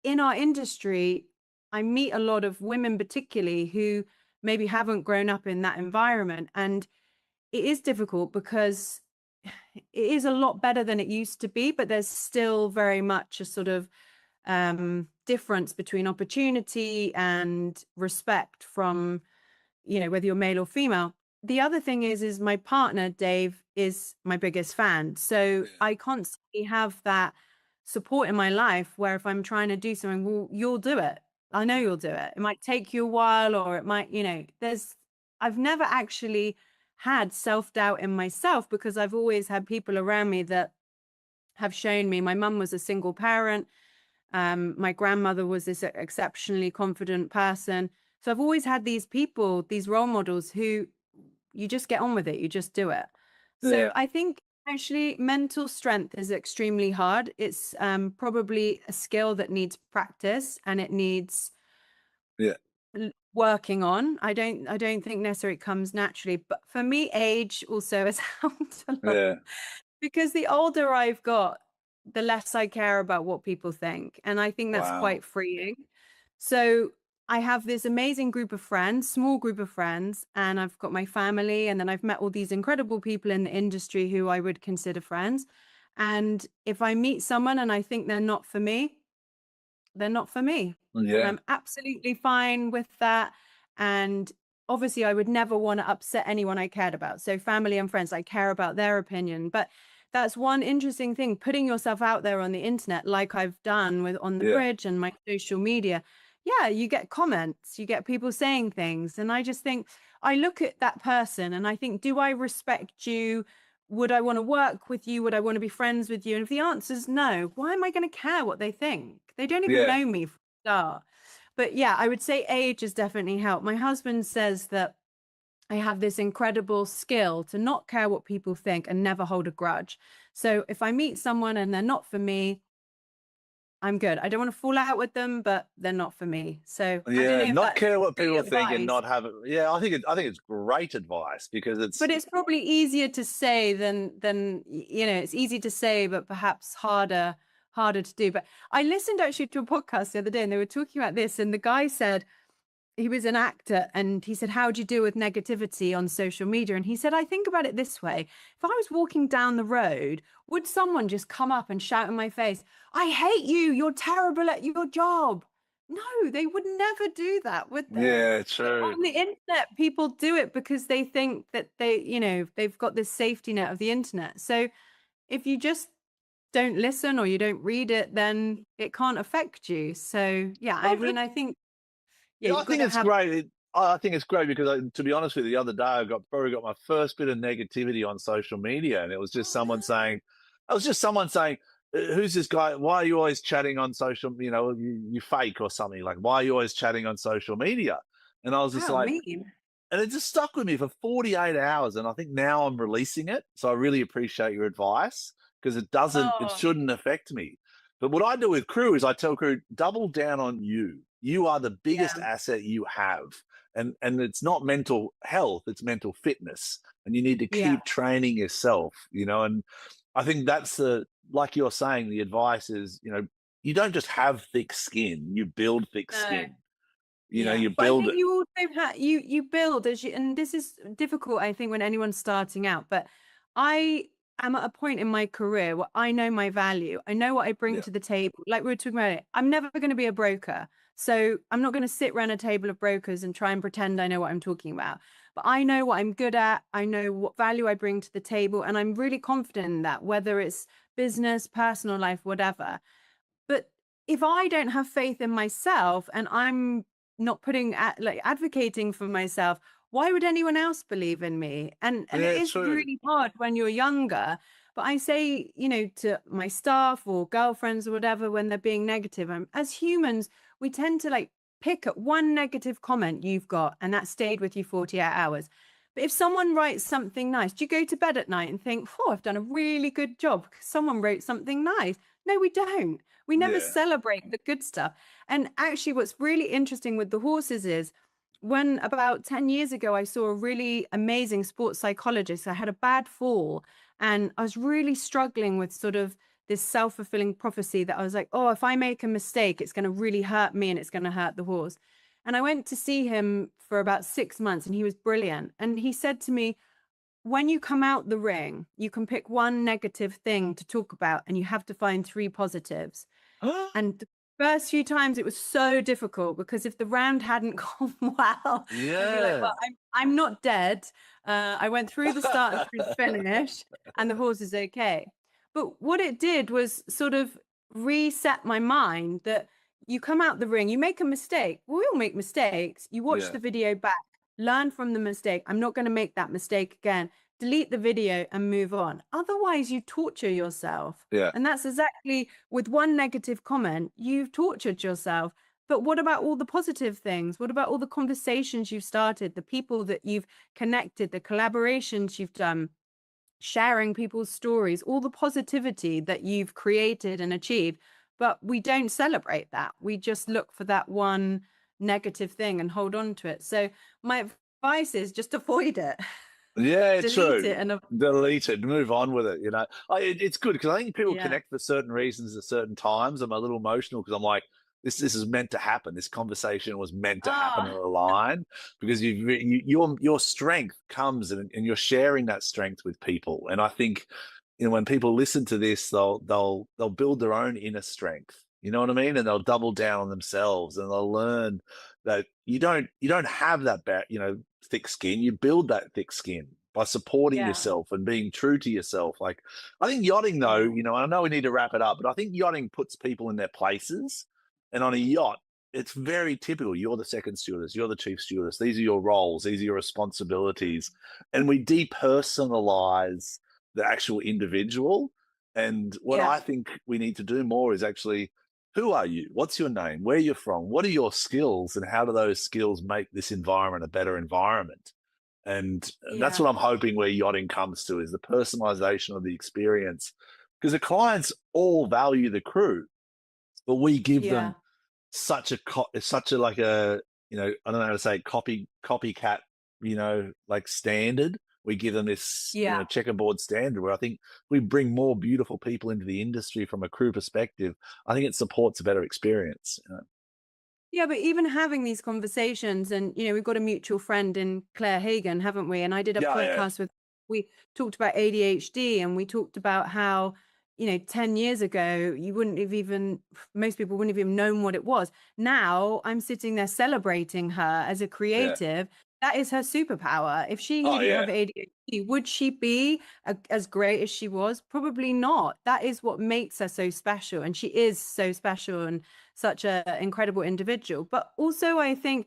in our industry, I meet a lot of women particularly who maybe haven't grown up in that environment. And it is difficult because it is a lot better than it used to be, but there's still very much a sort of difference between opportunity and respect from, whether you're male or female. The other thing is my partner, Dave, is my biggest fan. So I constantly have that support in my life where if I'm trying to do something, well, you'll do it. I know you'll do it. It might take you a while, or it might, I've never actually had self-doubt in myself because I've always had people around me that have shown me. My mum was a single parent. My grandmother was this exceptionally confident person. So I've always had these people, these role models who you just get on with it. You just do it. So I think actually mental strength is extremely hard. It's probably a skill that needs practice and it needs working on. I don't think necessarily it comes naturally, but for me, age also has helped a lot. Because the older I've got, the less I care about what people think. And I think that's quite freeing. So I have this amazing group of friends, small group of friends, and I've got my family. And then I've met all these incredible people in the industry who I would consider friends. And if I meet someone and I think they're not for me, they're not for me. And I'm absolutely fine with that. And obviously I would never want to upset anyone I cared about. So family and friends, I care about their opinion. But that's one interesting thing, putting yourself out there on the internet, like I've done on the bridge and my social media. Yeah, you get comments, you get people saying things. And I just think, I look at that person and I think, do I respect you? Would I want to work with you? Would I want to be friends with you? And if the answer is no, why am I going to care what they think? They don't even know me from the start. But yeah, I would say age has definitely helped. My husband says that I have this incredible skill to not care what people think and never hold a grudge. So if I meet someone and they're not for me, I'm good. I don't want to fall out with them, but they're not for me. So I don't know if not that's care what great people think and advice. not have it. I think it's great advice because But it's probably easier to say than it's easy to say, but perhaps harder to do. But I listened actually to a podcast the other day and they were talking about this, and the guy said, he was an actor, and he said, how do you deal with negativity on social media? And he said, I think about it this way. If I was walking down the road, would someone just come up and shout in my face, I hate you, you're terrible at your job? No, they would never do that, would they? Yeah, But true. on the internet, people do it because they think that they've got this safety net of the internet. So if you just don't listen or you don't read it, then it can't affect you. So yeah, I mean, I think, yeah, Yeah, I you've got think to it's have. great. I think it's great because, to be honest with you, the other day I probably got my first bit of negativity on social media, and it was just Oh, someone no. saying, "Who's this guy? Why are you always chatting on social? You fake or something like. Why are you always chatting on social media?" And I was just How like, mean. and it just stuck with me for 48 hours. And I think now I'm releasing it. So I really appreciate your advice, because it Oh, shouldn't affect me. But what I do with crew is I tell crew, double down on you. You are the biggest yeah. asset you have. And it's not mental health, it's mental fitness. And you need to Yeah. keep training yourself, and I think that's like you're saying, the advice is, you don't just have thick skin, you build thick No. skin. Yeah. You But I build think it. you also you build as you, and this is difficult, I think, when anyone's starting out. But I am at a point in my career where I know my value. I know what I bring Yeah. to the table. Like we were talking about it, I'm never going to be a broker. So I'm not going to sit around a table of brokers and try and pretend I know what I'm talking about. But I know what I'm good at. I know what value I bring to the table. And I'm really confident in that, whether it's business, personal life, whatever. But if I don't have faith in myself and I'm not like advocating for myself, why would anyone else believe in me? And it Yeah, is true. really hard when you're younger. But I say, to my staff or girlfriends or whatever, when they're being negative, as humans, we tend to like pick at one negative comment you've got, and that stayed with you 48 hours. But if someone writes something nice, do you go to bed at night and think, oh, I've done a really good job because someone wrote something nice? No, we don't. We never Yeah. celebrate the good stuff. And actually, what's really interesting with the horses is when about 10 years ago, I saw a really amazing sports psychologist. I had a bad fall and I was really struggling with sort of this self-fulfilling prophecy that I was like, oh, if I make a mistake, it's going to really hurt me and it's going to hurt the horse. And I went to see him for about 6 months and he was brilliant. And he said to me, when you come out the ring, you can pick one negative thing to talk about and you have to find three positives. And the first few times it was so difficult because if the round hadn't gone well, I'd be like, Yeah. well, I'm not dead. I went through the start and through the finish, and the horse is okay. But what it did was sort of reset my mind that you come out the ring, you make a mistake. We all make mistakes. You watch Yeah. the video back, learn from the mistake. I'm not going to make that mistake again. Delete the video and move on. Otherwise, you torture yourself. Yeah. And that's exactly with one negative comment, you've tortured yourself. But what about all the positive things? What about all the conversations you've started, the people that you've connected, the collaborations you've done, sharing people's stories, all the positivity that you've created and achieved? But we don't celebrate that. We just look for that one negative thing and hold on to it. So my advice is just avoid it, Yeah, delete true. it, and Delete it, move on with it. It's good because I think people yeah. connect for certain reasons at certain times. I'm a little emotional because I'm like, this is meant to happen. This conversation was meant to happen in Ah, a line, because your strength comes, and you're sharing that strength with people. And I think, when people listen to this, they'll build their own inner strength. You know what I mean? And they'll double down on themselves, and they'll learn that you don't have that thick skin. You build that thick skin by supporting yeah, yourself and being true to yourself. Like, I think yachting, though, yeah, I know we need to wrap it up, but I think yachting puts people in their places. And on a yacht, it's very typical. You're the second stewardess, you're the chief stewardess. These are your roles, these are your responsibilities. And we depersonalize the actual individual. And what yeah, I think we need to do more is actually, who are you? What's your name? Where you're from? What are your skills? And how do those skills make this environment a better environment? And that's yeah, what I'm hoping where yachting comes to, is the personalization of the experience. Because the clients all value the crew, but we give yeah, them such a like a, I don't know how to say, copycat, like standard. We give them this, yeah. checkerboard standard, where I think we bring more beautiful people into the industry from a crew perspective. I think it supports a better experience. Yeah, but even having these conversations, and we've got a mutual friend in Claire Hagan, haven't we? And I did a Yeah, yeah, podcast with, we talked about ADHD, and we talked about how, 10 years ago, you wouldn't have even, most people wouldn't have even known what it was. Now I'm sitting there celebrating her as a yeah. creative. That is her superpower. If she Oh, didn't yeah. have ADHD, would she be as great as she was? Probably not. That is what makes her so special. And she is so special and such an incredible individual. But also, I think,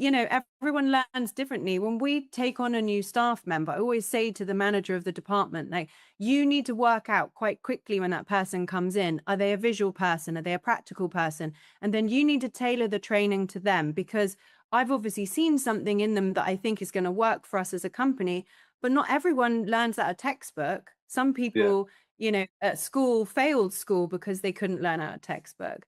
everyone learns differently. When we take on a new staff member, I always say to the manager of the department, like, you need to work out quite quickly when that person comes in. Are they a visual person? Are they a practical person? And then you need to tailor the training to them, because I've obviously seen something in them that I think is going to work for us as a company, but not everyone learns out of textbook. Some people, at school failed school because they couldn't learn out of textbook.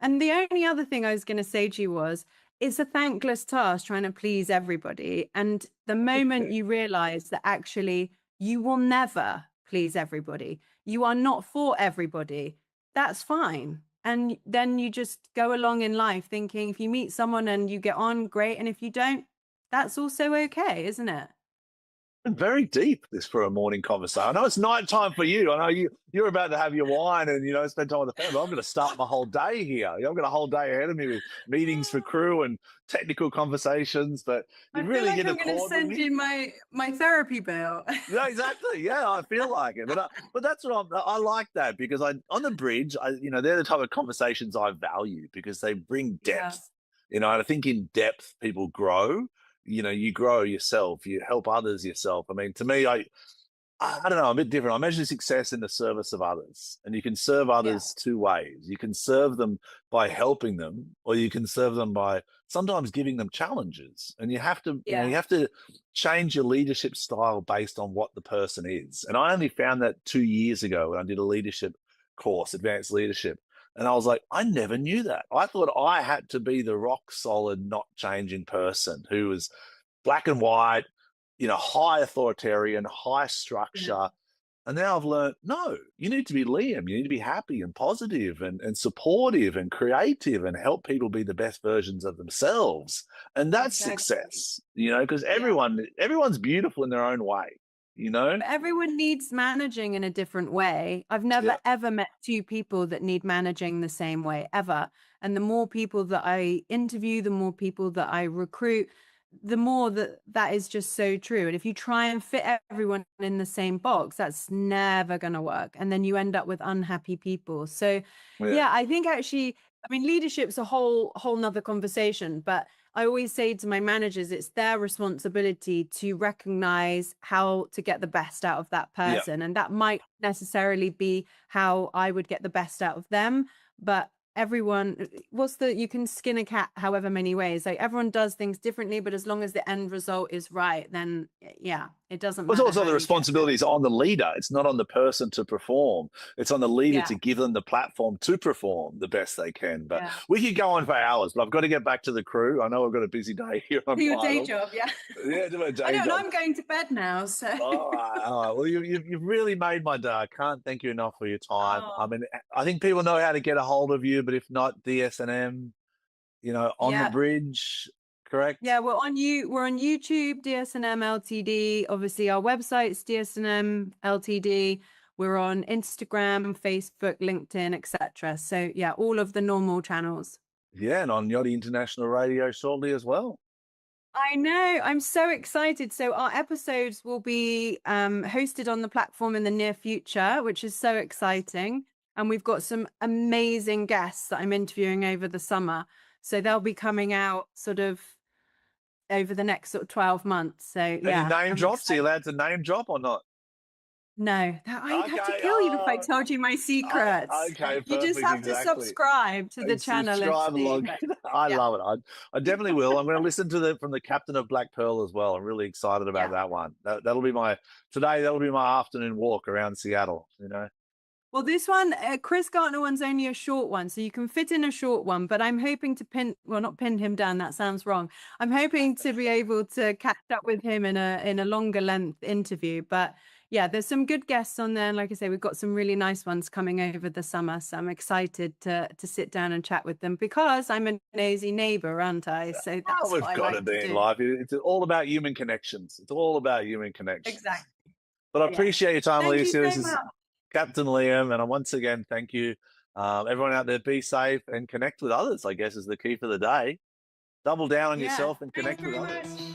And the only other thing I was going to say to you was, it's a thankless task trying to please everybody. And the moment you realize that actually you will never please everybody, you are not for everybody, that's fine. And then you just go along in life thinking, if you meet someone and you get on, great. And if you don't, that's also okay, isn't it? Very deep, this for a morning conversation. I know it's night time for you. I know you're about to have your wine and spend time with the family. I'm going to start my whole day here. I've got a whole day ahead of me with meetings for crew and technical conversations. But you really get I'm going to send you my therapy bill. Yeah, exactly. Yeah, I feel like it. But that's what I like that, because on the bridge, they're the type of conversations I value, because they bring depth. And I think in depth people grow. You grow yourself, you help others yourself. I mean, to me, I don't know, I'm a bit different. I measure success in the service of others, and you can serve others two ways. You can serve them by helping them, or you can serve them by sometimes giving them challenges. And you have to, you have to change your leadership style based on what the person is. And I only found that 2 years ago when I did a leadership course, advanced leadership. And I was like, I never knew that. I thought I had to be the rock solid, not changing person who was black and white, high authoritarian, high structure. And now I've learned, no, you need to be Liam. You need to be happy and positive and supportive and creative and help people be the best versions of themselves. And that's success, because everyone's beautiful in their own way. But everyone needs managing in a different way. I've never ever met two people that need managing the same way, ever. And the more people that I interview, the more people that I recruit, the more that is just so true. And if you try and fit everyone in the same box, that's never going to work. And then you end up with unhappy people. So I think actually, I mean, leadership's a whole nother conversation, but I always say to my managers, it's their responsibility to recognize how to get the best out of that person. And that might necessarily be how I would get the best out of them. But everyone, you can skin a cat however many ways. Like, everyone does things differently, but as long as the end result is right, then it doesn't matter. It's also the responsibility is on the leader. It's not on the person to perform. It's on the leader to give them the platform to perform the best they can. But we could go on for hours, but I've got to get back to the crew. I know I've got a busy day here. Do your day job, do my day I job. know, I'm going to bed now, so. All right. Well, you've really made my day. I can't thank you enough for your time. I mean, I think people know how to get a hold of you, but if not, DSNM, on the bridge, correct? Yeah, we're on YouTube, DSNM Ltd. Obviously, our website's DSNM Ltd. We're on Instagram, Facebook, LinkedIn, etc. So all of the normal channels. Yeah, and on Yachting International Radio shortly as well. I know. I'm so excited. So our episodes will be hosted on the platform in the near future, which is so exciting. And we've got some amazing guests that I'm interviewing over the summer. So they'll be coming out sort of over the next 12 months. So Any name drops? Are you allowed to name drop or not? No, I'd have to kill you if I told you my secrets. Okay, you just have to subscribe to the channel. I love it. I definitely will. I'm going to listen to from the Captain of Black Pearl as well. I'm really excited about that one. That'll be my afternoon walk around Seattle. Well, this one, Chris Gartner one's only a short one, so you can fit in a short one, but I'm hoping to not pin him down. That sounds wrong. I'm hoping to be able to catch up with him in a longer length interview. But yeah, there's some good guests on there. And like I say, we've got some really nice ones coming over the summer. So I'm excited to sit down and chat with them because I'm a nosy neighbor, aren't I? So that's We've what I got to like be to in do. life. It's all about human connections. It's all about human connections. Exactly. But I Yeah. appreciate your time, Thank you Alicia. so This is much. Captain Liam. And once again, thank you. Everyone out there, be safe and connect with others, I guess, is the key for the day. Double down on Yeah. yourself and Thanks connect with very others. much.